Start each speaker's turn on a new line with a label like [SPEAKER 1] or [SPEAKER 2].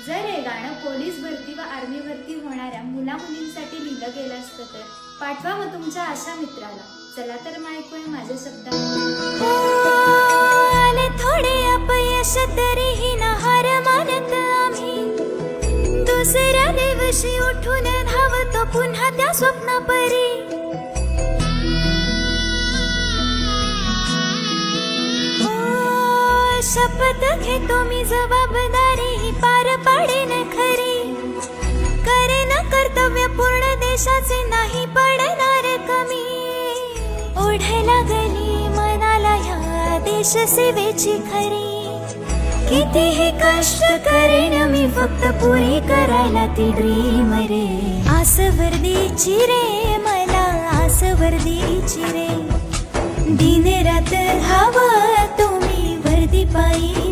[SPEAKER 1] जर हे गाणं पोलीस भरती व आर्मी भरती होणाऱ्या मुला मुलींसाठी लिहिलं गेलं असतं तर पाठवा मग तुमच्या अशा मित्राला. चला तर मग ऐकूया माझ्या शब्दात.
[SPEAKER 2] आले थोडे अपयश तरीही न हार मानत आम्ही, दुसऱ्या दिवशी उठून धावतो पुन्हा त्या स्वप्नापरी. शपथ घेतो मी जबाबदारी ही पार पाडेन खरी, करेन कर्तव्य पूर्ण देशाचे नाही पडणार कमी. ओढ लागली मनाला ह्या देश सेवेची खरी, कितीही कष्ट करेन मी फक्त पुरी करायला ती ड्रीम रे. आस वर्दीची रे मला आस वर्दीची रे, दिन रात हवा तुम्ही वर्दी पायी